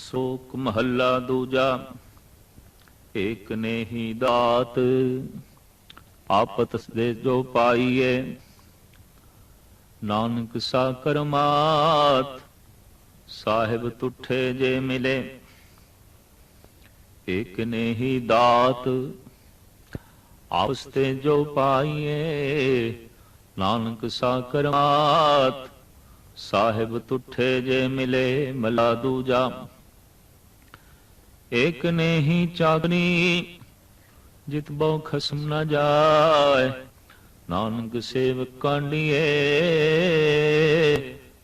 शोक महला दूजा। एक ने ही दात आपत दे जो पाईए, नानक सा करमात साहिब तुठे जे मिले। एक ने ही दात आपस ते जो पाईए, नानक सा करमात साहिब तुठे जे मिले। मला दूजा। एक ने ही चागनी जित बहु खसम न जाय, नानक सेवक कांडिए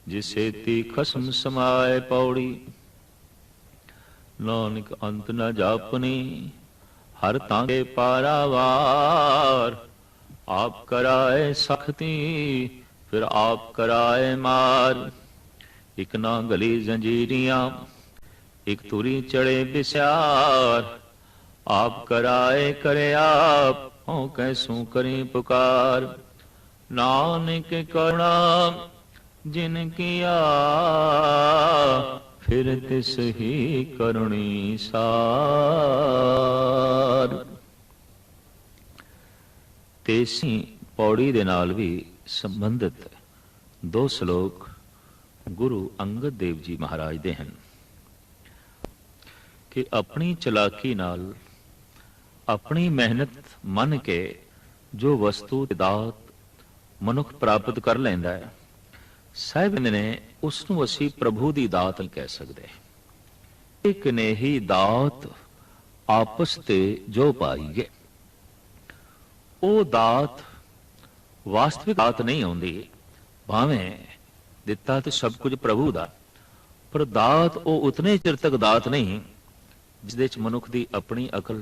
जिसे ती खसम समाए। पौड़ी। नानक अंत न जापनी हर तांगे पारावार, आप कराए सख्ती फिर आप कराए मार। एक ना गली जंजीरियां एक तुरी चढ़े बिस्यार, आप कराए करे आप हो कैसू करी पुकार। नानक करुणा जिन किया फिर तिस ही करुणी सार। तेसी पौड़ी दे नाल भी संबंधित दो श्लोक गुरु अंगद देव जी महाराज दे हैं कि अपनी चलाकी नाल अपनी मेहनत मन के जो वस्तु दात मनुख प्राप्त कर लेंदा है, साहिब ने उसनू असी प्रभु दी दात नहीं कह सकते। एक ने ही दात आपस ते जो पाईए, वो दात वास्तविक दात नहीं आउंदी। भावें दिता तो सब कुछ प्रभु दा, पर दात वो उतने चिर तक दात नहीं जिसदे च मनुख दी अपनी अकल,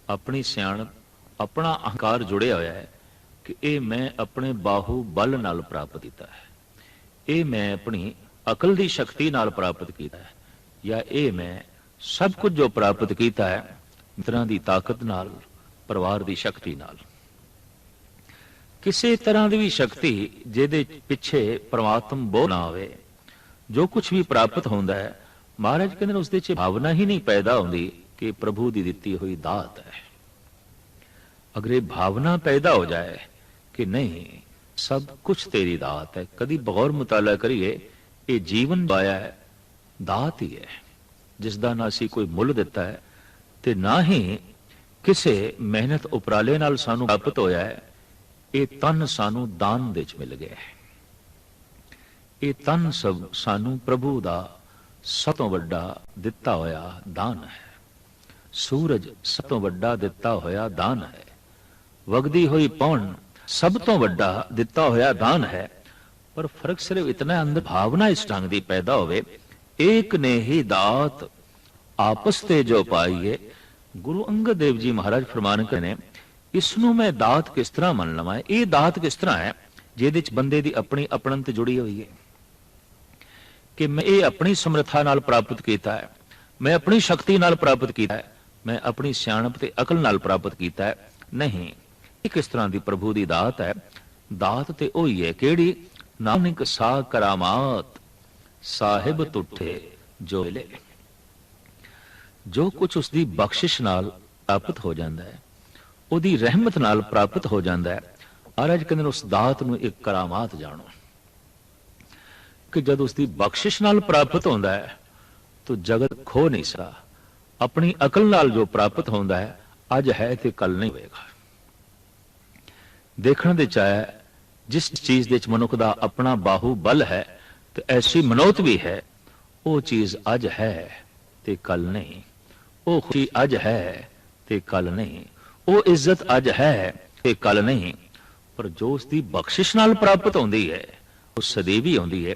अपनी सियाणप, अपना अहंकार जुड़िया होया है कि ये मैं अपने बाहु बल नाल प्राप्त किया है, ये मैं अपनी अकल दी शक्ति नाल प्राप्त किया है, या ये मैं सब कुछ जो प्राप्त किया है मित्रां दी ताकत नाल, परिवार दी शक्ति नाल। किसी तरह की भी शक्ति जिहदे पिछे परमात्म बोल ना आवे, जो कुछ भी प्राप्त होंदा है महाराज कहते उसदे च भावना ही नहीं पैदा होंदी कि प्रभु दी दिती हुई दात है। अगर ये भावना पैदा हो जाए कि नहीं सब कुछ तेरी दात है, कभी बगौर मुताला करिए ये जीवन पाया है दात ही है, जिसदा ना असी कोई मुल दिता है ते ना ही किसे मेहनत उपराले नाल सानू प्राप्त होया है। ये तन सानू दान दे च मिल गया है। ये तन सब सानू प्रभु दा सब तो वड्डा दिता होया दान है। सूरज सब तो वड्डा दिता होया दान है। वगदी हुई पौन सब तो वड्डा दिता होया दान है। पर फर्क सिर्फ इतना अंदर भावना इस ढंग की पैदा होवे, एक ने ही दात आपस ते जो पाईए। गुरु अंगद देव जी महाराज फरमान करने इसनू मैं दात किस तरह मन लवां। ये दात किस तरह है जिहदे च बंदे दी अपनी अपनंत जुड़ी हुई है कि मैं ये अपनी समर्था नाल प्राप्त किया है, मैं अपनी शक्ति नाल प्राप्त किया है, मैं अपनी सियाणप ते अकल नाल प्राप्त किया है। नहीं, ये किस तरह की प्रभु की दात है। दात ते ओही है केड़ी, नानक सा करामात साहिब तुठे जो मिले। जो कुछ उसकी बख्शिश नाल प्राप्त हो जाता है, उसकी रहमत नाल प्राप्त हो जाता है। महाराज कहते उस दात नूं एक करामात जानो कि जब उसकी बख्शिश नाल प्राप्त होता है तो जगत खो नहीं सकता। अपनी अकल नाल जो प्राप्त होता है अज है तो कल नहीं होएगा। देखने दे चाहे जिस चीज दे मनुख दा अपना बाहु बल है तो ऐसी मनोत भी है, वो चीज अज है ते कल नहीं, वो खुशी अज है ते कल नहीं, वो इज्जत अज है ते कल नहीं। पर जो उसकी बख्शिश नाल प्राप्त होती है वो सदैवी आती है।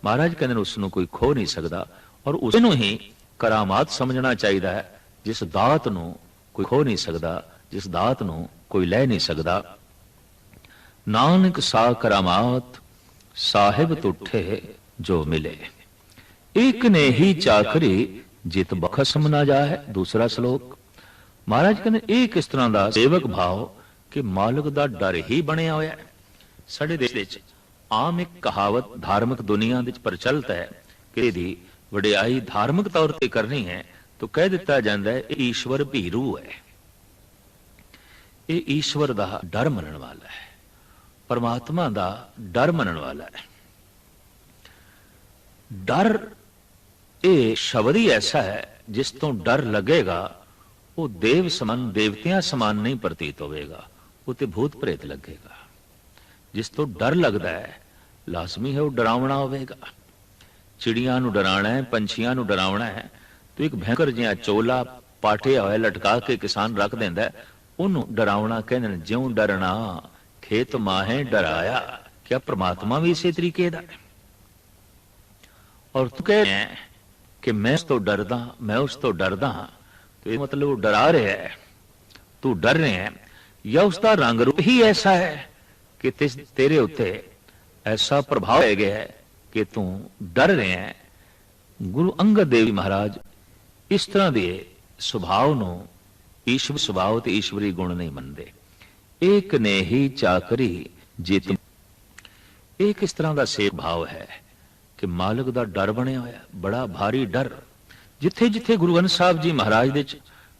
महाराज कहते उसनों कोई खो नहीं सकता और उसनों ही करामात समझना चाहिए है, जिस दात नूं कोई खो नहीं सकता, जिस दात नूं कोई लै नहीं सकता। नानक सा करामात साहिब तुठे जो मिले। एक ने ही चाकरी जित बखसम ना जाए। दूसरा श्लोक महाराज कहते एक इस तरह का सेवक भाव कि मालिक का डर ही बनया होया है। साडे देश आम एक कहावत धार्मिक दुनिया प्रचलित है कि वडियाई धार्मिक तौर पर करनी है तो कह दिता जाता है ईश्वर भीरू है, ये ईश्वर का डर मनण वाला है, परमात्मा का डर मनण वाला है। डर ये शब्द ही ऐसा है जिस तो डर लगेगा वो देव समान देवतियां समान नहीं प्रतीत होगा, वो तो भूत प्रेत लगेगा। जिस तो डर लगता है लाजमी है वो डरावना होगा। चिड़िया नूं डराना है, पंछियां नूं डरावना है तो एक भयंकर जिहा चोला पाटिया होया लटका के किसान रख देंदा है, उन्हों डरावना कहने। ज्यों डरना खेत माहे डराया, क्या परमात्मा भी इसी तरीके दा है? और तू कह रहे हैं कि मैं उस तो डरदा, मैं उस तो डरदा, तो ये मतलब वो डरा रहे है, तू डर रहे हैं, या उसका रंग रूप ही ऐसा है कि तेरे उत्ते ऐसा प्रभाव है गया है कि तू डर रहे हैं। गुरु अंगद देव जी महाराज इस तरह के सुभाव नूं ईश्वर सुभाव ते ईश्वरी गुण नहीं मनते। एक ने ही चाकरी जित, एक इस तरह का सेव भाव है कि मालिक का डर बने होया, बड़ा भारी डर। जिथे जिथे गुरु ग्रंथ साहब जी महाराज दे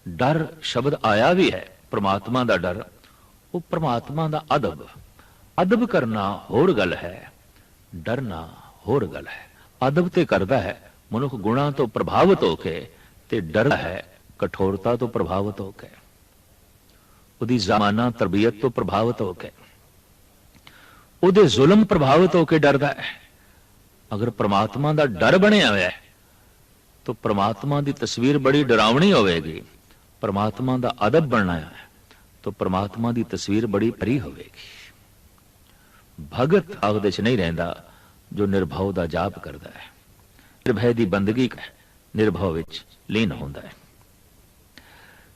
डर शब्द आया भी है, परमात्मा का डर, वो परमात्मा का अदब। अदब करना होर गल है, डरना होर गल है। अदब ते करदा है मनुख गुणा तो प्रभावित होके, ते डरदा है कठोरता तो प्रभावित होके, उदी ज़माना तरबियत तो प्रभावित होके, उदे जुल्म प्रभावित होके डरदा है। अगर परमात्मा का डर बनिया होया है तो परमात्मा की तस्वीर बड़ी डरावनी होगी। परमात्मा का अदब बनना है तो परमात्मा की तस्वीर बड़ी भरी होगी। भगत आगदे च नहीं रहिंदा जो निर्भव का जाप करता है, निर्भय की बंदगी निर्भव विच लीन होंदा है।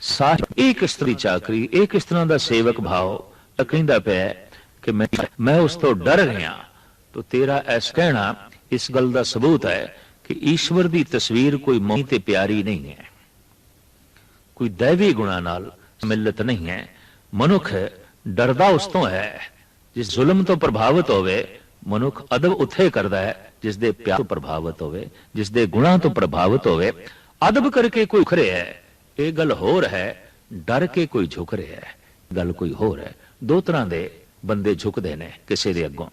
साथ एक इस तरह की चाकरी, एक इस तरह का सेवक भाव कहंदा पिया कि मैं उस तो डर रहा, तो तेरा ऐसा कहना इस गल का सबूत है कि ईश्वर की तस्वीर कोई मोही ते प्यारी नहीं है, कोई दैवी गुणा नाल सम्मिलित नहीं है। मनुख डरदा उस तो है जिस जुल्म तो प्रभावित होवे, मनुख अदब उथे करदा है जिस दे प्यार तो प्रभावित होवे, जिस दे गुणा तो प्रभावित होवे। अदब करके कोई झुक रहा है, ये गल होर है, डर के कोई झुक रहा है, गल कोई होर है। दो तरह के बंदे झुकते ने किसी दे अगों,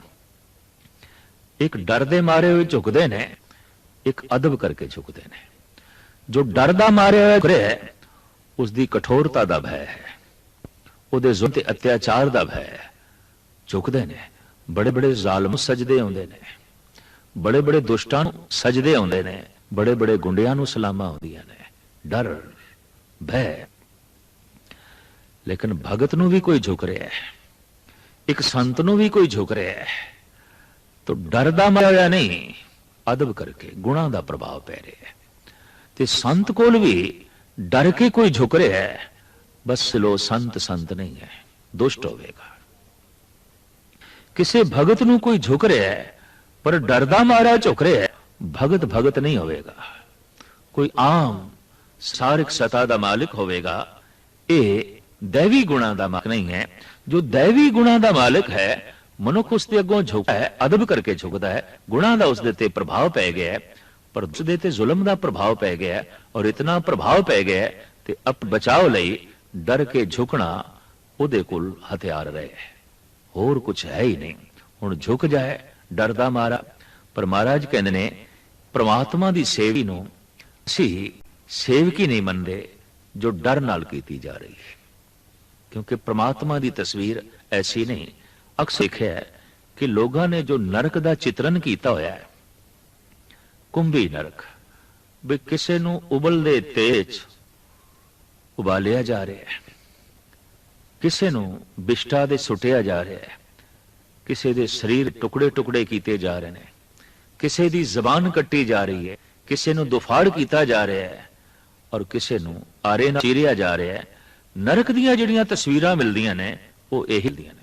एक डर दे मारे हुए झुकते ने, एक अदब करके झुकते ने। जो डर दा मारे हुए झुक रहा है उसकी कठोरता का भय है, उहदे जुल्म ते अत्याचार का भय है, झुकते ने। बड़े बड़े जालम सजदे आउंदे ने, बड़े बड़े दुष्टां नूं सजदे आउंदे ने, बड़े बड़े गुंडियां नूं सलामां आउंदियां ने, डर भय। लेकिन भगत नूं भी कोई झुक रहा है, एक संत नूं भी कोई झुक रहा है, तो डर दा मारिया होया नहीं, अदब करके गुणा का प्रभाव पै रहा है। ते संत कोल भी डर के कोई झुक रहा है, बस लो संत संत नहीं है, दुष्ट होवेगा। किसी भगत नूं कोई झुक रहा है पर डरदा मारा झुक रहा है, भगत भगत नहीं होवेगा, कोई आम सारिक सता का मालिक होवेगा। ये दैवी गुणा का मालिक नहीं है। जो दैवी गुणा का मालिक है मनुख उसके अगों झुकता है, अदब करके झुकता है, गुणा का उसदे ते प्रभाव पै गया है, पर उसदे ते जुल्म का प्रभाव पै गया है। और इतना प्रभाव पै गया है ते अप बचाव लई डर के झुकना उहदे कोल हथियार रहे, होर कुछ है ही नहीं। हुण झुक जाए डरदा मारा। पर महाराज कहंदे ने परमात्मा दी सेवी नूं असीं सेवकी नहीं मनदे जो डर नाल कीती जा रही है, क्योंकि परमात्मा दी तस्वीर ऐसी नहीं। अक्सर देखिया है कि लोगों ने जो नरक का चित्रण किया होया है, कुंभी नरक, भी किसी नूं उबलदे तेज उबालिया जा रहा है, किसी नूं बिष्टा दे सुटिया जा रहा है, किसी दे शरीर टुकड़े टुकड़े किए जा रहे हैं, किसी दी जबान कट्टी जा रही है, किसी नूं दुफाड़ किया जा रहा है, और किसी नूं आरे नाल चीरिया जा रहा है। नरक दीयां जिहड़ियां तस्वीरां मिलदियां ने वो यही दियां ने।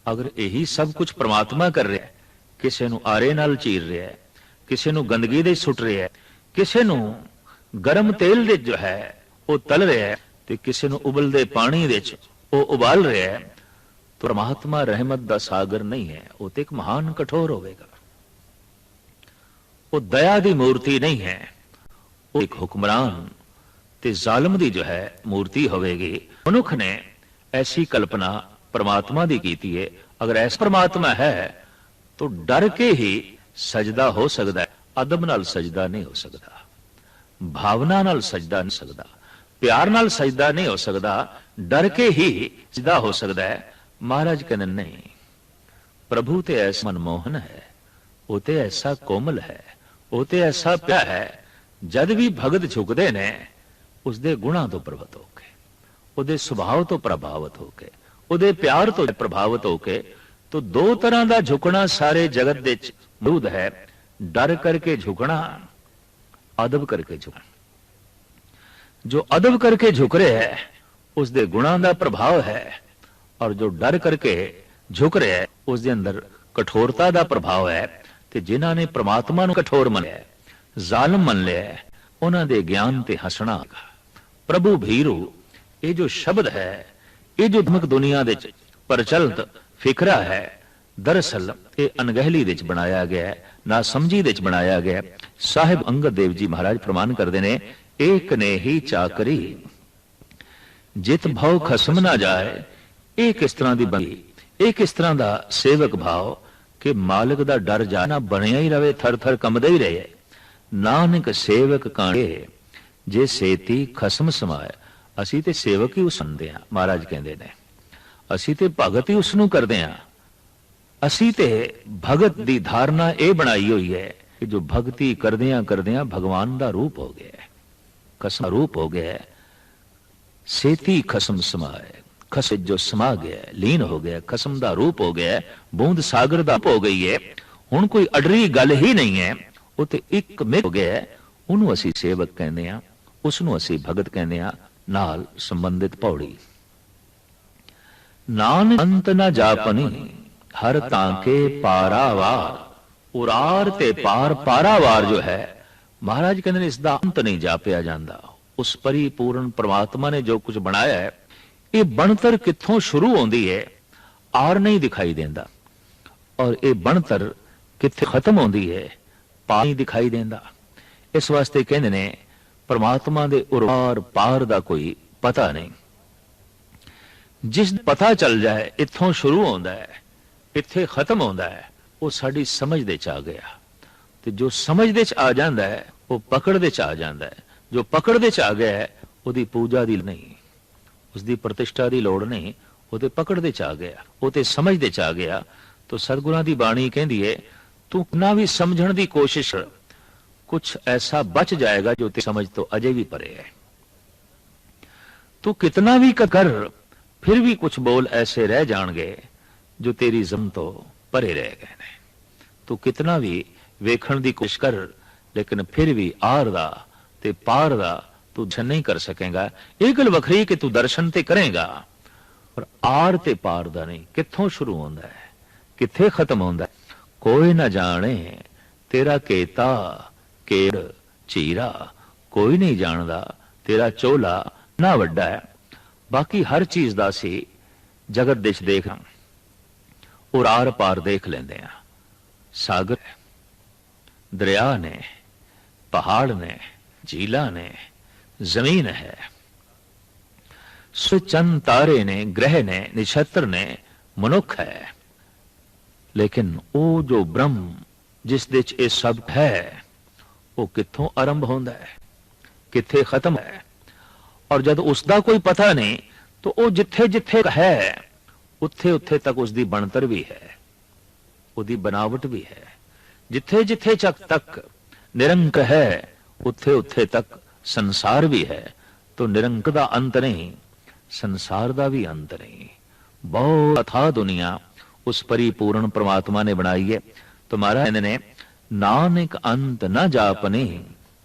अगर यही सब कुछ परमात्मा कर रहा है, किसी नूं आरे नाल चीर रहा है, किसी नूं गंदगी दे सुट रहा है, किसी नूं गरम तेल दे जो है वो तल रहा है, तो किसी नूं उबलदे पानी दे वो उबाल रहा है, तो परमात्मा रहमत दा सागर नहीं है, वो तो एक महान कठोर होगा। वो दया की मूर्ति नहीं है, वो एक हुक्मरान ते जालिम दी जो है मूर्ति होवेगी। मनुख ने ऐसी कल्पना परमात्मा दी कीती है। अगर ऐसा परमात्मा है तो डर के ही सजदा हो सकता है, अदब नाल सजदा नहीं हो सकता, भावना नाल सजदा नहीं सकता, प्यार नाल सजदा नहीं हो सकता, डर के ही सजदा हो सकता है। महाराज कहने नहीं, प्रभु ते ऐसा मनमोहन है, वो ते ऐसा कोमल है, वो ते ऐसा प्यारा है, जद भी भगत झुकते ने उसके गुणों तो प्रभावित होके, ਉਹਦੇ ਸੁਭਾਅ ਤੋਂ ਪ੍ਰਭਾਵਿਤ ਹੋ ਕੇ, ਉਹਦੇ ਪਿਆਰ ਤੋਂ ਪ੍ਰਭਾਵਿਤ ਹੋ ਕੇ। तो दो तरह का झुकना सारे जगत दे मौजूद है, डर करके झुकना, अदब करके झुकना। जो अदब करके झुक रहे है उसके गुणों का प्रभाव है, और जो डर करके झुक रहे है उसके अंदर कठोरता का प्रभाव है। ते जिन्हां ने परमात्मा नूं कठोर मनिया, जालिम मन लिया, उन्हां दे ज्ञान ते हसना। प्रभु भीरू ये जो शब्द है, ये जो धमक दुनिया दे प्रचलित फिकरा है, दरअसल ये अनगहली दे बनाया गया है, ना समझी दे बनाया गया है। साहिब अंगद देव जी महाराज प्रमाण करते ने, एक ने ही चाकरी जित भाव खसम ना जाए। एक इस तरह की बनी, एक इस तरह का सेवक भाव कि मालिक का डर जाना बनया ही रहे, थर थर कंबदा ही रहे। नानक सेवक कांडे जे सेती खसम समाए। असी ते सेवक ही उस सुनते हैं, महाराज कहते हैं, असी ते भगत ही उसनू करते हैं। असी ते भगत दी धारणा यह बनाई हुई है कि जो भगती करदियां भगवान का रूप हो गया है, खसम रूप हो गया है। सेती खसम समाए, खस जो समा गया है, लीन हो गया, खसम का रूप हो गया है, बूंद सागर का हो गई है। हुण कोई अडरी गल ही नहीं है, वो तो एक मिक हो गया है। उन्होंने असी सेवक कहते हैं, उसनू असी भगत कहते हैं। नाल संबंधित पौड़ी, नानक अंत न जापनी हर तांके पारावार। उरार ते पार, पारावार जो है महाराज कहते इसका अंत नहीं जापिया जाता। उस परिपूर्ण परमात्मा ने जो कुछ बनाया है, ये बनतर कित्थों शुरू होती है आर नहीं दिखाई देता, और ये बनतर कित्थे खत्म होती है पार नहीं दिखाई देता। इस वास्ते कहते ने परमात्मा दे उरार पार का कोई पता नहीं। जिस पता चल जाए इत्थों शुरू होता है, इत्थे खत्म होता है, वो साड़ी समझ दे च आ गया। तो जो समझ दे च आ जाता है वो पकड़ दे च आ जाता है। जो पकड़ दे च आ गया है उसकी पूजा दी नहीं, उसकी प्रतिष्ठा की लोड़ नहीं, वो तो पकड़ दे च आ गया, वो तो समझ दे च आ गया। तो सतगुरां दी बाणी कहती है, तू कितना भी समझण की कोशिश कर, कुछ ऐसा बच जाएगा जो ते समझ तो अजय भी परे है। तू कितना भी कर, फिर भी कुछ बोल ऐसे रह जाएंगे जो तेरी जम तो परे रह गए। तू कितना भी वेखण की कोशिश कर, लेकिन फिर भी आर दा ते पार दा तू दर्शन नहीं कर सकेगा। एक गल वखरी कि तू दर्शन ते करेगा, पर आर ते पार दा नहीं। कित्थों शुरू होता है, कित्थे खत्म होता है, कोई ना जाने तेरा केता केड़ चीरा। कोई नहीं जानता तेरा चोला ना वड्डा है। बाकी हर चीज का सी जगत दिश देखना और आर पार देख लेंदे हैं। सागर है, दरिया ने, पहाड़ ने, झीला ने, जमीन है, चंद तारे ने, ग्रह ने, नक्षत्र ने, मनुख है। लेकिन वो जो ब्रह्म जिस दे च ये सब है, वो कित्थों आरंभ होता है, कित्थे खत्म है। और जब उसका कोई पता नहीं तो वो जिथे जिथे है उत्थे उत्थे तक उसकी बनतर भी है, उसकी बनावट भी है। जिथे जिथे तक निरंक है उत्थे उत्थे तक संसार भी है। तो निरंक का अंत नहीं, संसार का भी अंत नहीं। बहुत अथाह दुनिया उस परिपूर्ण परमात्मा ने बनाई है। तो महाराज ने नानक अंत न जापने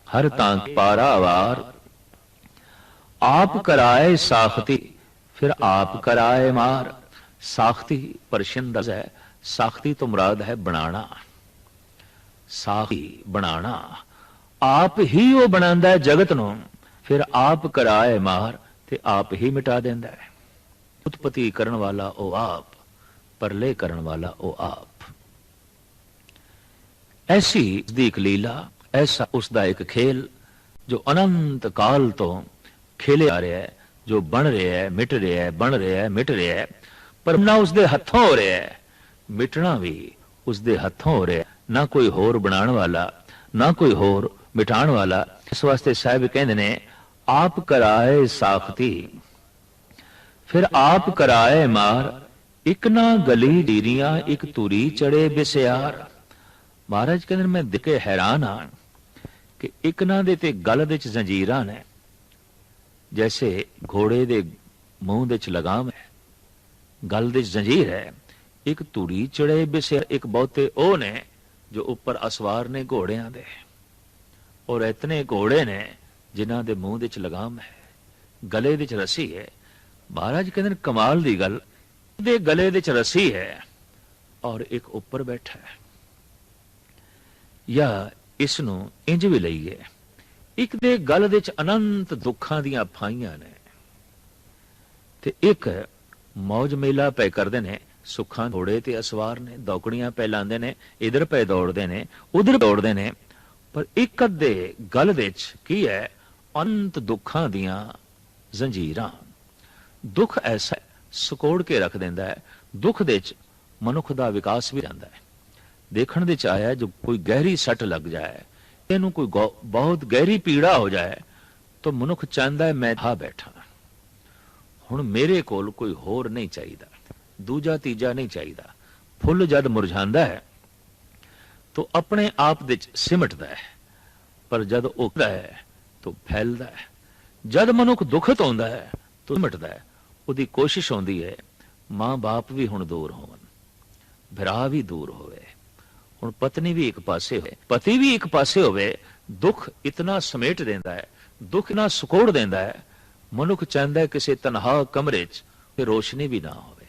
हर तांक पारावार। आप कराए साखती फिर आप कराए मार। साखती पर्शियन दस है, साखती तो मुराद है बनाना, साखी बनाना। आप ही वो बनांदा है जगत नो, फिर आप कराए मार ते आप ही मिटा देंदा है। उत्पत्ति करन वाला ओ आप, परले करन वाला ओ आप। ਐਸੀ ਦੀ ਇੱਕ ਲੀਲਾ, ਐਸਾ ਉਸ ਦਾ ਇੱਕ ਖੇਲ ਜੋ ਅਨੰਤ ਕਾਲ ਤੋਂ ਖੇਲਿਆ ਆ ਰਿਹਾ ਹੈ, ਜੋ ਬਣ ਰਿਹਾ ਹੈ, ਮਿਟ ਰਿਹਾ ਹੈ, ਬਣ ਰਿਹਾ ਹੈ, ਮਿਟ ਰਿਹਾ ਹੈ, ਪਰ ਨਾ ਉਸ ਦੇ ਹੱਥੋਂ ਹੋ ਰਿਹਾ ਹੈ, ਮਿਟਣਾ ਵੀ ਉਸ ਦੇ ਹੱਥੋਂ ਹੋ ਰਿਹਾ, ਨਾ ਕੋਈ ਹੋਰ ਬਣਾਉਣ ਵਾਲਾ, ਨਾ ਕੋਈ ਹੋਰ ਮਿਟਾਉਣ ਵਾਲਾ। ਇਸ ਵਾਸਤੇ ਸਾਹਿਬ ਕਹਿੰਦੇ ਨੇ, ਆਪ ਕਰਾਏ ਸਾਖਤੀ ਫਿਰ ਆਪ ਕਰਾਏ ਮਾਰ, ਇੱਕ ਨਾ ਗਲੀ ਡੀਰੀਆਂ ਇੱਕ ਤੁਰੀ ਚੜੇ ਬਿਸਿਆਰ। ਮਹਾਰਾਜ ਕਹਿੰਦੇ ਮੈਂ ਦੇਖ ਕੇ ਹੈਰਾਨ ਹਾਂ ਕਿ ਇੱਕ ਨਾ ਦੇ ਤੇ ਗਲ ਦੇ ਚ ਜ਼ੰਜੀਰਾਂ ਨੇ, ਜੈਸੇ ਘੋੜੇ ਦੇ ਮੂੰਹ ਦੇ ਚ ਲਗਾਮ ਹੈ, ਗਲ ਦੇ ਚ ਜ਼ੰਜੀਰ ਹੈ, ਇੱਕ ਤੁਰੀ ਚੜੇ ਬਿਸਿਆਰ, ਇੱਕ ਬਹੁਤੇ ਉਹ ਨੇ ਜੋ ਉੱਪਰ ਅਸਵਾਰ ਨੇ ਘੋੜਿਆਂ ਦੇ, ਔਰ ਇਤਨੇ ਘੋੜੇ ਨੇ ਜਿਨ੍ਹਾਂ ਦੇ ਮੂੰਹ ਦੇ ਚ ਲਗਾਮ ਹੈ, ਗਲੇ ਦੇ ਚ ਰੱਸੀ ਹੈ। ਮਹਾਰਾਜ ਕਹਿੰਦੇ ਕਮਾਲ ਦੀ ਗੱਲ, ਦੇ ਗਲੇ ਦੇ ਚ ਰੱਸੀ ਹੈ ਔਰ ਇੱਕ ਉੱਪਰ ਬੈਠਾ ਹੈ। ਜਾਂ ਇਸ ਨੂੰ ਇੰਜ ਵੀ ਲਈਏ, ਇੱਕ ਦੇ ਗਲ ਦੇ ਚ ਅਨੰਤ ਦੁੱਖਾਂ ਦੀਆਂ ਫਾਈਆਂ ਨੇ, ਤੇ ਇੱਕ ਮੌਜ ਮੇਲਾ ਪੈ ਕਰਦੇ ਨੇ, ਸੁੱਖਾਂ ਘੋੜੇ ਤੇ ਅਸਵਾਰ ਨੇ, ਦੌਕੜੀਆਂ ਪੈ ਲਾਉਂਦੇ ਨੇ, ਇਧਰ ਪੈ ਦੌੜਦੇ ਨੇ, ਉਧਰ ਦੌੜਦੇ ਨੇ, ਪਰ ਇੱਕ ਦੇ ਗਲ ਦੇ ਚ ਕੀ ਹੈ? ਅਨੰਤ ਦੁੱਖਾਂ ਦੀਆਂ ਜ਼ੰਜੀਰਾਂ। ਦੁੱਖ ਐਸਾ ਸਕੋੜ ਕੇ ਰੱਖ ਦਿੰਦਾ ਹੈ, ਦੁੱਖ ਦੇ ਚ ਮਨੁੱਖ ਦਾ ਵਿਕਾਸ ਵੀ ਜਾਂਦਾ ਹੈ। ਦੇਖਣ ਦੇ ਚ ਆਇਆ ਜੋ ਕੋਈ ਗਹਿਰੀ ਸੱਟ ਲੱਗ ਜਾਏ, ਇਹਨੂੰ ਕੋਈ ਬਹੁਤ ਗਹਿਰੀ ਪੀੜਾ ਹੋ ਜਾਏ, ਤਾਂ ਮਨੁੱਖ ਚਾਹੁੰਦਾ ਹੈ ਮੈਂ ਆ ਬੈਠਾ, ਹੁਣ ਮੇਰੇ ਕੋਲ ਕੋਈ ਹੋਰ ਨਹੀਂ ਚਾਹੀਦਾ, ਦੂਜਾ ਤੀਜਾ ਨਹੀਂ ਚਾਹੀਦਾ। ਫੁੱਲ ਜਦ ਮੁਰਝਾਂਦਾ ਹੈ ਤਾਂ ਆਪਣੇ ਆਪ ਦੇ ਚ ਸਿਮਟਦਾ ਹੈ, ਪਰ ਜਦ ਉੱਗਦਾ ਹੈ ਤਾਂ ਫੈਲਦਾ ਹੈ। ਜਦ ਮਨੁੱਖ ਦੁਖਤ ਹੁੰਦਾ ਹੈ ਤਾਂ ਸਿਮਟਦਾ ਹੈ। ਉਹਦੀ ਕੋਸ਼ਿਸ਼ ਹੁੰਦੀ ਹੈ ਮਾਂ ਬਾਪ ਵੀ ਹੁਣ ਦੂਰ ਹੋਣ, ਭਰਾ ਵੀ ਦੂਰ ਹੋਵੇ, ਹੁਣ ਪਤਨੀ ਵੀ ਇੱਕ ਪਾਸੇ ਹੋਵੇ, ਪਤੀ ਵੀ ਇੱਕ ਪਾਸੇ ਹੋਵੇ। ਦੁੱਖ ਇਤਨਾ ਸਮੇਟ ਦਿੰਦਾ ਹੈ, ਦੁੱਖ ਇਤਨਾ ਸਕੋੜ ਦਿੰਦਾ ਹੈ, ਮਨੁੱਖ ਚਾਹੁੰਦਾ ਹੈ ਕਿਸੇ ਤਨਹਾ ਕਮਰੇ 'ਚ ਰੋਸ਼ਨੀ ਵੀ ਨਾ ਹੋਵੇ,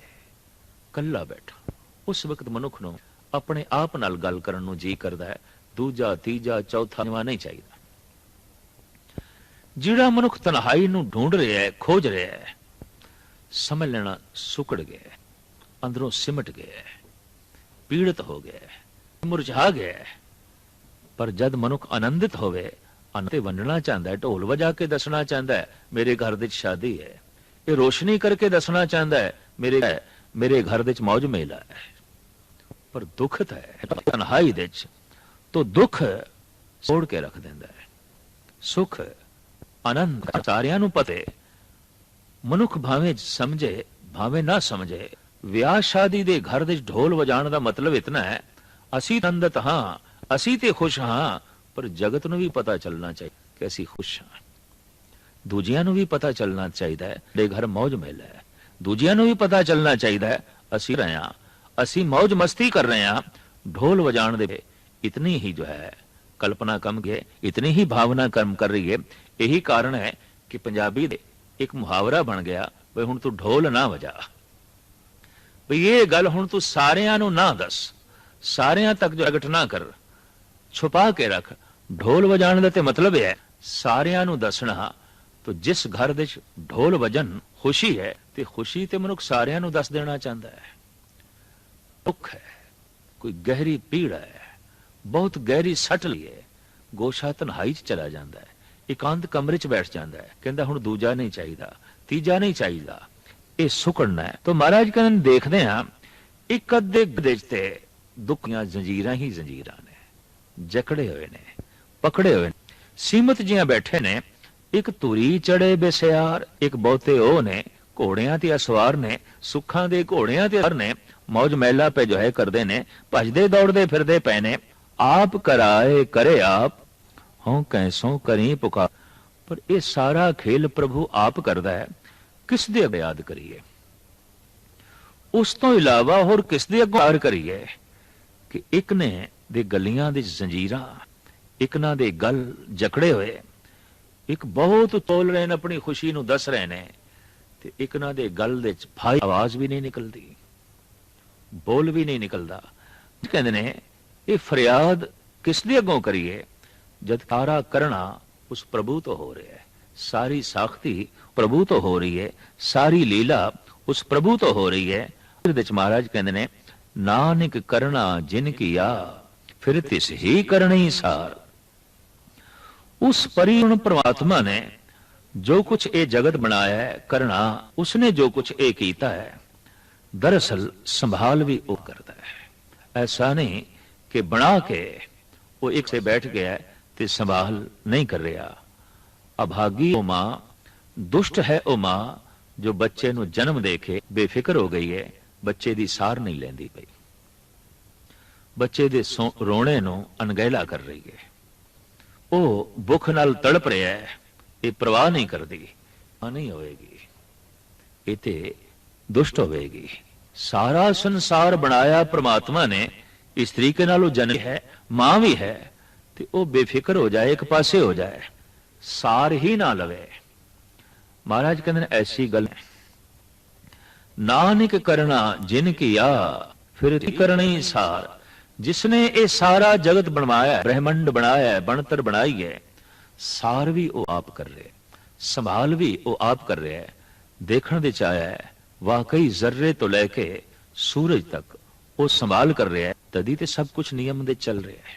ਕੱਲਾ ਬੈਠਾ। ਉਸ ਵਕਤ ਮਨੁੱਖ ਨੂੰ ਆਪਣੇ ਆਪ ਨਾਲ ਗੱਲ ਕਰਨ ਨੂੰ ਜੀ ਕਰਦਾ ਹੈ, ਦੂਜਾ ਤੀਜਾ ਚੌਥਾ ਨਹੀਂ ਚਾਹੀਦਾ। ਜਿਹੜਾ ਮਨੁੱਖ ਤਨਹਾਈ ਨੂੰ ਢੂੰਡ ਰਿਹਾ ਹੈ, ਖੋਜ ਰਿਹਾ ਹੈ, ਸਮਝ ਲੈਣਾ ਸੁਕੜ ਗਿਆ, ਅੰਦਰੋਂ ਸਿਮਟ ਗਿਆ, ਪੀੜਤ ਹੋ ਗਿਆ, ਮੁਰਝਾ ਗਿਆ। ਪਰ ਜਦ ਮਨੁੱਖ ਆਨੰਦਿਤ ਹੋਵੇ, ਆਨੰਦ ਵੰਡਣਾ ਚਾਹੁੰਦਾ ਹੈ, ਢੋਲ ਵਜਾ ਕੇ ਦੱਸਣਾ ਚਾਹੁੰਦਾ ਹੈ ਮੇਰੇ ਘਰ ਦੇ ਚ ਸ਼ਾਦੀ ਹੈ, ਇਹ ਰੋਸ਼ਨੀ ਕਰਕੇ ਦੱਸਣਾ ਚਾਹੁੰਦਾ ਹੈ ਮੇਰੇ ਘਰ ਦੇ ਚ ਮੌਜ ਮੇਲਾ ਹੈ, ਪਰ ਦੁਖਤ ਹੈ ਤਨਹਾਈ ਦੇ ਚ, ਤਾਂ ਦੁੱਖ ਛੋੜ ਕੇ ਰੱਖ ਦਿੰਦਾ ਹੈ। ਸੁਖ ਆਨੰਦ ਸਾਰਿਆਂ ਨੂੰ ਪਤੇ, ਮਨੁੱਖ ਭਾਵੇਂ ਸਮਝੇ ਭਾਵੇਂ ਨਾ ਸਮਝੇ। ਵਿਆਹ ਸ਼ਾਦੀ ਦੇ ਘਰ ਦੇ ਢੋਲ ਵਜਾਣ ਦਾ ਮਤਲਬ ਇਤਨਾ ਹੈ, ਅਸੀਂ ਆਨੰਦਤ ਹਾਂ, ਅਸੀਂ ਤੇ ਖੁਸ਼ ਹਾਂ, ਪਰ ਜਗਤ ਨੂੰ ਵੀ ਪਤਾ ਚੱਲਣਾ ਚਾਹੀਦਾ ਕਿ ਅਸੀਂ ਖੁਸ਼ ਹਾਂ। ਦੂਜਿਆਂ ਨੂੰ ਵੀ ਪਤਾ ਚੱਲਣਾ ਚਾਹੀਦਾ ਹੈ ਦੇ ਘਰ ਮੌਜ ਮੇਲਾ ਹੈ, ਦੂਜਿਆਂ ਨੂੰ ਵੀ ਪਤਾ ਚੱਲਣਾ ਚਾਹੀਦਾ ਹੈ ਅਸੀਂ ਰਹੇ ਹਾਂ, ਅਸੀਂ ਮੌਜ ਮਸਤੀ ਕਰ ਰਹੇ ਹਾਂ। ਢੋਲ ਵਜਾਣ ਦੇ ਇਤਨੀ ਹੀ ਜੋ ਹੈ ਕਲਪਨਾ ਕੰਮ ਹੈ, ਇਤਨੀ ਹੀ ਭਾਵਨਾ ਕੰਮ ਕਰ ਰਹੀ ਹੈ। ਇਹੀ ਕਾਰਨ ਹੈ ਕਿ ਪੰਜਾਬੀ ਦੇ ਇੱਕ ਮੁਹਾਵਰਾ ਬਣ ਗਿਆ, ਵੀ ਹੁਣ ਤੂੰ ਢੋਲ ਨਾ ਵਜਾ, ਵੀ ਇਹ ਗੱਲ ਹੁਣ ਤੂੰ ਸਾਰਿਆਂ ਨੂੰ ਨਾ ਦੱਸ, ਸਾਰਿਆਂ ਤੱਕ ਜੋ ਪ੍ਰਗਟ ਨਾ ਕਰ, ਛੁਪਾ ਕੇ ਰੱਖ। ਢੋਲ ਵਜਾਣ ਦਾ ਤੇ ਮਤਲਬ ਹੈ ਸਾਰਿਆਂ ਨੂੰ ਦੱਸਣਾ। ਤਾਂ ਜਿਸ ਘਰ ਦੇ ਢੋਲ ਵਜਨ ਖੁਸ਼ੀ ਹੈ, ਤੇ ਖੁਸ਼ੀ ਤੇ ਮਨੁੱਖ ਸਾਰਿਆਂ ਨੂੰ ਦੱਸ ਦੇਣਾ ਚਾਹੁੰਦਾ ਹੈ। ਦੁੱਖ ਹੈ, ਕੋਈ ਗਹਿਰੀ ਪੀੜ ਹੈ, ਬਹੁਤ ਗਹਿਰੀ ਸੱਟ ਲਈ ਹੈ, ਗੋਸ਼ਾ ਤਨਹਾਈ ਚ ਚਲਾ ਜਾਂਦਾ ਹੈ, ਇਕਾਂਤ ਕਮਰੇ ਚ ਬੈਠ ਜਾਂਦਾ ਹੈ, ਕਹਿੰਦਾ ਹੁਣ ਦੂਜਾ ਨਹੀਂ ਚਾਹੀਦਾ, ਤੀਜਾ ਨਹੀਂ ਚਾਹੀਦਾ, ਇਹ ਸੁਕੜਨਾ ਹੈ। ਤਾਂ ਮਹਾਰਾਜ ਕਹਿੰਦੇ ਦੇਖਦੇ ਹਾਂ ਇੱਕ ਅੱਧੇ ਦੇ ਤੇ ਦੁੱਖੀਆਂ ਜ਼ੰਜੀਰਾਂ ਹੀ ਜ਼ੰਜੀਰਾਂ ਨੇ, ਜਕੜੇ ਹੋਏ ਨੇ, ਪਕੜੇ ਹੋਏ ਨੇ, ਸੀਮਤ ਜਿਹੀਆਂ ਬੈਠੇ ਨੇ। ਇੱਕ ਧੁਰੀ ਚੜੇ ਬੇਸਿਆਰ, ਇੱਕ ਬਹੁਤੇ ਉਹ ਨੇ ਘੋੜਿਆਂ ਤੇ ਅਸਵਾਰ ਨੇ, ਸੁੱਖਾਂ ਦੇ ਘੋੜਿਆਂ ਤੇ ਅਸਵਾਰ ਨੇ, ਮੌਜ ਮਹਿਲਾ ਪੇ ਜੋ ਹੈ ਕਰਦੇ ਨੇ, ਭਜਦੇ ਦੌੜਦੇ ਫਿਰਦੇ ਪਏ ਨੇ। ਆਪ ਕਰਾਏ ਕਰੇ ਆਪ, ਹਉ ਕੈਸੋਂ ਕਰੀ ਪੁਕਾਰ। ਪਰ ਇਹ ਸਾਰਾ ਖੇਲ ਪ੍ਰਭੂ ਆਪ ਕਰਦਾ ਹੈ, ਕਿਸ ਦੇ ਯਾਦ ਕਰੀਏ? ਉਸ ਤੋਂ ਇਲਾਵਾ ਹੋਰ ਕਿਸ ਦੇ ਅੱਗੇ ਕਰੀਏ? ਕਿ ਇੱਕ ਨੇ ਦੇ ਗਲੀਆਂ ਦੇ ਜ਼ੰਜੀਰਾਂ, ਇੱਕ ਨਾ ਦੇ ਗਲ ਜਕੜੇ ਹੋਏ, ਇੱਕ ਬਹੁਤ ਤੋਲ ਰਹੇ ਨੇ, ਆਪਣੀ ਖੁਸ਼ੀ ਨੂੰ ਦੱਸ ਰਹੇ ਨੇ, ਤੇ ਇੱਕ ਨਾ ਦੇ ਗਲ ਦੇ ਭਾਈ ਆਵਾਜ਼ ਵੀ ਨਹੀਂ ਨਿਕਲਦੀ, ਬੋਲ ਵੀ ਨਹੀਂ ਨਿਕਲਦਾ। ਕਹਿੰਦੇ ਨੇ ਇਹ ਫਰਿਆਦ ਕਿਸ ਦੇ ਅੱਗੋਂ ਕਰੀਏ, ਜਦ ਸਾਰਾ ਕਰਨਾ ਉਸ ਪ੍ਰਭੂ ਤੋਂ ਹੋ ਰਿਹਾ ਹੈ, ਸਾਰੀ ਸਾਖਤੀ ਪ੍ਰਭੂ ਤੋਂ ਹੋ ਰਹੀ ਹੈ, ਸਾਰੀ ਲੀਲਾ ਉਸ ਪ੍ਰਭੂ ਤੋਂ ਹੋ ਰਹੀ ਹੈ। ਇਹਦੇ ਵਿੱਚ ਮਹਾਰਾਜ ਕਹਿੰਦੇ ਨੇ ਨਾਨਕ ਕਰਨਾ ਜਿਨ ਕੀਆ फिर तिस ही करणी सार। उस परिपूर्ण परमात्मा ने जो कुछ ये जगत बनाया है करना, उसने जो कुछ ये कीता है दरअसल संभाल भी वो करता है। ऐसा नहीं कि बना के वो एक से बैठ गया ते संभाल नहीं कर रहा। अभागी वो मां, दुष्ट है वो मां जो बच्चे ਨੂੰ जन्म दे के बेफिक्र हो गई है, बच्चे ਦੀ ਸਾਰ नहीं ਲੈਂਦੀ ਪਈ, ਬੱਚੇ ਦੇ ਰੋਣੇ ਨੂੰ ਅਣਗਹਿਲਾ ਕਰ ਰਹੀ ਹੈ। ਉਹ ਭੁੱਖ ਨਾਲ ਤੜਪ ਰਿਹਾ ਹੈ, ਇਹ ਪ੍ਰਵਾਹ ਨਹੀਂ ਕਰਦੀ। ਨਹੀਂ ਹੋਏਗੀ, ਇਹ ਤੇ ਦੁਸ਼ਟ ਹੋਵੇਗੀ। ਸਾਰਾ ਸੰਸਾਰ ਬਣਾਇਆ ਪ੍ਰਮਾਤਮਾ ਨੇ ਇਸ ਤਰੀਕੇ ਨਾਲ ਉਹ ਜਨਮ ਹੈ, ਮਾਂ ਵੀ ਹੈ, ਤੇ ਉਹ ਬੇਫਿਕਰ ਹੋ ਜਾਏ, ਇੱਕ ਪਾਸੇ ਹੋ ਜਾਏ, ਸਾਰ ਹੀ ਨਾ ਲਵੇ। महाराज कहते हैं ऐसी गल नानक करना जिन किया फिर करनी सार। जिसने ये सारा जगत बनवाया, ब्रह्मंड बनाया, बनतर बनाई है, सार भी वो आप कर रहे, संभाल भी वो आप कर रहे हैं। देखने दे चाया है वाकई जर्रे तो लेके सूरज तक वो संभाल कर रहे हैं। तदी ते सब कुछ नियम दे चल रहे हैं,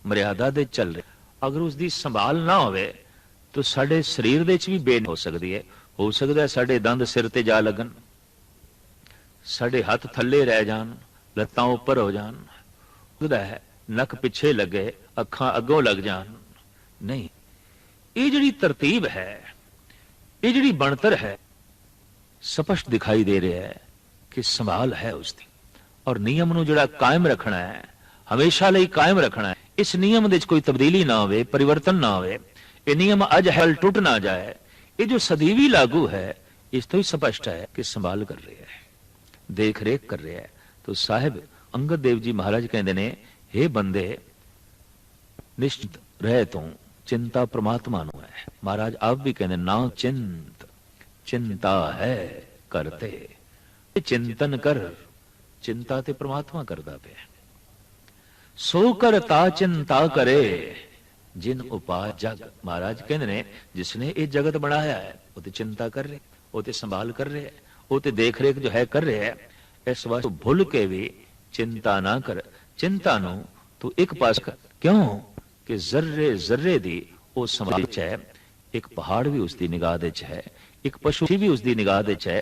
मर्यादा दे चल रहे। अगर उसकी संभाल ना होवे तो साडे शरीर दे च भी बेन हो सकती है। हो सकता है साडे दंद सिर ते जा लगन, साडे हाथ थल्ले रह जान, लत्तां उपर हो जान, होता है नक पिछे लगे, अखां अगों लग जान। नहीं, ये जिहड़ी तरतीब है, ये जिहड़ी बनतर है, स्पष्ट दिखाई दे रहा है कि संभाल है उसकी। और नियम नूं जिहड़ा कायम रखना है, हमेशा लई कायम रखना है। इस नियम दे च कोई तब्दीली ना होवे, परिवर्तन ना होवे। ये नियम अज हल टूट ना जाए, ये जो सदैवी लागू है, इस तो ही स्पष्ट है कि संभाल कर रहे हैं, देख रेख कर रहे हैं। तो साहिब अंगद देव जी महाराज कहते ने, हे बंदे निश्चित रहे तू, चिंता परमात्मा नु है। महाराज आप भी कहते ना चिंत, चिंता है करते, चिंतन कर। चिंता ते परमात्मा करता पे, सो करता चिंता करे जिन उपाय जग। महाराज कहते ने जिसने ये जगत बनाया है वो तो चिंता कर रहे, वो तो संभाल कर रहे, वो तो देख रेख जो है कर रहे है। इस वास्ते भूल के भी चिंता ना कर। चिंता नु तू एक पास कर, क्यों कि जर्रे जर्रे दी वो संभाल है। एक पहाड़ भी उसकी निगाह दे च है, एक पशु भी उसकी निगाह दे च है,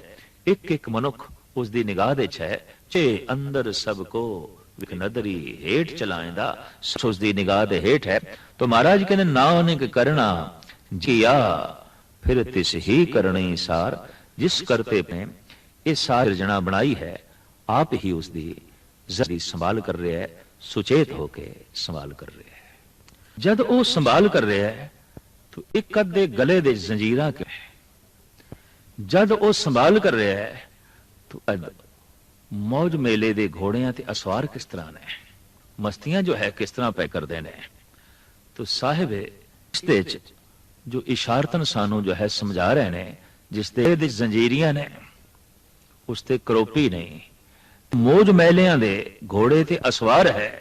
एक एक मनुख उसकी निगाह दे च है। चे अंदर सबको नदरी हेठ चलाएंदा, उसकी निगाह दे हेठ है। तो महाराज कहते नानक करना जिया फिर तिस ही करनी सार। जिस करते पे ये सारी जना बनाई है, आप ही उसकी जरी संभाल कर रहे हैं, सुचेत होके संभाल कर रहे हैं। जद वो संभाल कर रहे हैं तो एक अद्धे गले दे जंजीरा के, जद वो संभाल कर रहे हैं तो मौज मेले दे घोड़ियां ते असवार किस तरह ने, मस्तियां जो है किस तरह पै कर देने। तो साहिब इसते जो इशारतन सानू जो है समझा रहे ने, जिसते जंजीरियां ने उसते करोपी नहीं, मौज मेलियां दे घोड़े ते असवार है,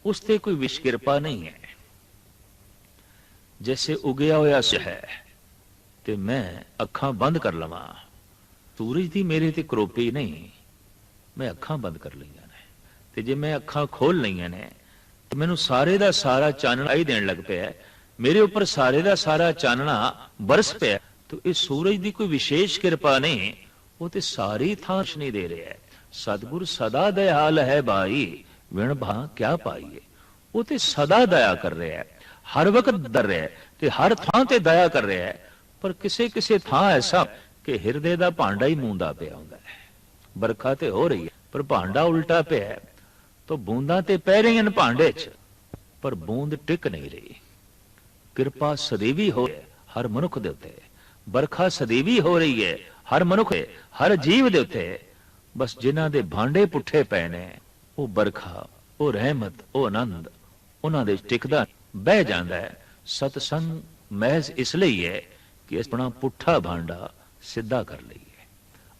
उसते कोई विश किरपा नहीं है। जैसे उगया होया है ते मैं अखां बंद कर लवा, सूरज दी मेरे ते करोपी नहीं, मैं अखां बंद कर लईआं ने, ते जे मैं अखां खोल लईआं ने तो मैनू सारे दा सारा चानना ही देन लग पिया, मेरे ऊपर सारे दा सारा चानना बरस पिया। तो इस सूरज दी कोई विशेष कृपा नहीं, वो ते सारी थां रोशनी दे रहा है। सतगुर सदा दयाल है भाई, विण भा क्या पाइए। वो ते सदा दया कर रहा है, हर वक्त डर रहा है, ते हर थां ते दया कर रहा है। पर किसे किसे थां ऐसा कि हिरदे दा भांडा ही मूंदा पिया हुंदा है। बरखा ते हो रही है पर भांडा उल्टा पिया है, तो बूंदा ते पै रही हैं भांडे च, पर बूंद टिक नहीं रही। कृपा सदैवी हो हर मनुख दे उत्ते, बरखा सदैवी हो रही है हर मनुख हर जीव दे उत्ते। बस जिन्हां दे भांडे पुठे पै ने, वो बरखा, वो रहमत, वो आनंद उन्हां दे टिकदा बह जांदा है। सतसंग महज इसलिए है कि अपना पुठा भांडा सीधा कर लईए,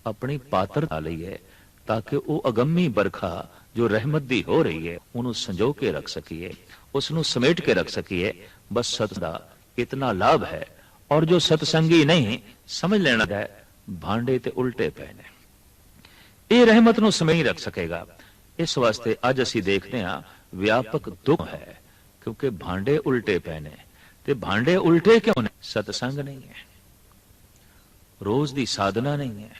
अपनी पात्रता लईए, ताकि वो अगम्मी बरखा जो रहमत दी हो रही है उन्होंने संजो के रख सकीए, उसनों समेट के रख सकीए। बस सत दा इतना लाभ है। और जो सतसंगी नहीं समझ लेना है भांडे ते उल्टे पै ने, ये रहमत नूं समेट रख सकेगा। इस वास्ते अज असीं देखते हैं ਵਿਆਪਕ ਦੁੱਖ ਹੈ, ਕਿਉਂਕਿ ਭਾਂਡੇ ਉਲਟੇ ਪਏ ਨੇ। ਤੇ ਭਾਂਡੇ ਉਲਟੇ ਕਿਉਂ ਨੇ? ਸਤਸੰਗ ਨਹੀਂ ਹੈ, ਰੋਜ਼ ਦੀ ਸਾਧਨਾ ਨਹੀਂ ਹੈ,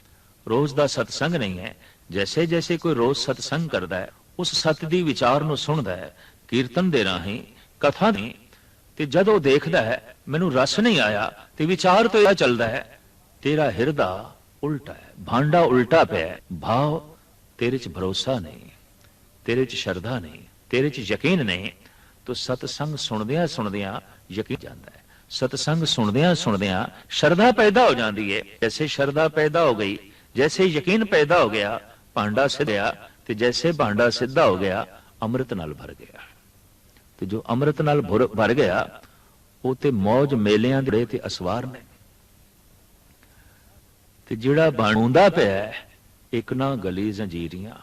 ਰੋਜ਼ ਦਾ ਸਤਸੰਗ ਨਹੀਂ ਹੈ। ਜੈਸੇ ਜੈਸੇ ਕੋਈ ਰੋਜ਼ ਸਤਸੰਗ ਕਰਦਾ ਹੈ, ਉਸ ਸਤ ਦੀ ਵਿਚਾਰ ਨੂੰ ਸੁਣਦਾ ਹੈ, ਕੀਰਤਨ ਦੇ ਰਾਹੀਂ, ਕਥਾ ਨਹੀਂ, ਤੇ ਜਦ ਉਹ ਦੇਖਦਾ ਹੈ ਮੈਨੂੰ ਰਸ ਨਹੀਂ ਆਇਆ, ਤੇ ਵਿਚਾਰ ਤੋਂ ਇਹ ਚੱਲਦਾ ਹੈ ਤੇਰਾ ਹਿਰਦਾ ਉਲਟਾ ਹੈ, ਭਾਂਡਾ ਉਲਟਾ ਪਿਆ, ਭਾਵ ਤੇਰੇ 'ਚ ਭਰੋਸਾ ਨਹੀਂ, ਤੇਰੇ 'ਚ ਸ਼ਰਧਾ ਨਹੀਂ, ਤੇਰੇ 'ਚ ਯਕੀਨ ਨਹੀਂ। ਤੋ ਸਤਸੰਗ ਸੁਣਦਿਆਂ ਸੁਣਦਿਆਂ ਯਕੀਨ ਜਾਂਦਾ ਹੈ, ਸਤਸੰਗ ਸੁਣਦਿਆਂ ਸੁਣਦਿਆਂ ਸ਼ਰਧਾ ਪੈਦਾ ਹੋ ਜਾਂਦੀ ਹੈ। ਜੈਸੇ ਸ਼ਰਧਾ ਪੈਦਾ ਹੋ ਗਈ, ਜੈਸੇ ਯਕੀਨ ਪੈਦਾ ਹੋ ਗਿਆ, ਭਾਂਡਾ ਸਿੱਧਿਆ, ਤੇ ਜੈਸੇ ਭਾਂਡਾ ਸਿੱਧਾ ਹੋ ਗਿਆ, ਅੰਮ੍ਰਿਤ ਨਾਲ ਭਰ ਗਿਆ। ਤੇ ਜੋ ਅੰਮ੍ਰਿਤ ਨਾਲ ਭਰ ਗਿਆ, ਉਹ ਤੇ ਮੌਜ ਮੇਲਿਆਂ ਦੇ ਤੇ ਅਸਵਾਰ ਨੇ। ਤੇ ਜਿਹੜਾ ਬਣਾਉਂਦਾ ਪਿਆ ਇੱਕ ਨਾ ਗਲੀ ਜ਼ੰਜੀਰੀਆਂ,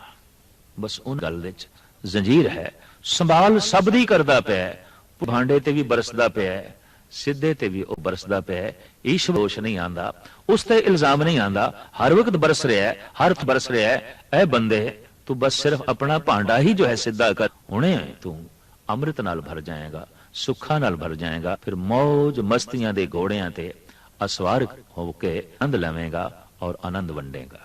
ਬਸ ਉਹ ਗੱਲ ਵਿੱਚ ਜ਼ੰਜੀਰ ਹੈ, ਸੰਭਾਲ ਸਭ ਦੀ ਕਰਦਾ ਪਿਆ, ਭਾਂਡੇ ਤੇ ਵੀ ਬਰਸਦਾ ਪਿਆ, ਸਿੱਧੇ ਤੇ ਵੀ ਉਹ ਬਰਸਦਾ ਪਿਆ। ਈਸ਼ ਦੋਸ਼ ਨਹੀਂ ਆਂਦਾ, ਉਸ ਤੇ ਇਲਜ਼ਾਮ ਨਹੀਂ ਆਂਦਾ, ਹਰ ਵਕਤ ਬਰਸ ਰਿਹਾ ਹੈ, ਹਰ ਵਕਤ ਬਰਸ ਰਿਹਾ ਹੈ। ਐ ਬੰਦੇ, ਤੂੰ ਬਸ ਸਿਰਫ ਆਪਣਾ ਭਾਂਡਾ ਹੀ ਜੋ ਹੈ ਸਿੱਧਾ ਕਰ, ਹੁਣੇ ਤੂੰ ਅੰਮ੍ਰਿਤ ਨਾਲ ਭਰ ਜਾਏਗਾ, ਸੁੱਖਾਂ ਨਾਲ ਭਰ ਜਾਏਗਾ। ਫਿਰ ਮੌਜ ਮਸਤੀਆਂ ਦੇ ਘੋੜਿਆਂ ਤੇ ਅਸਵਾਰ ਹੋ ਕੇ ਆਨੰਦ ਲਵੇਂਗਾ ਔਰ ਆਨੰਦ ਵੰਡੇਗਾ।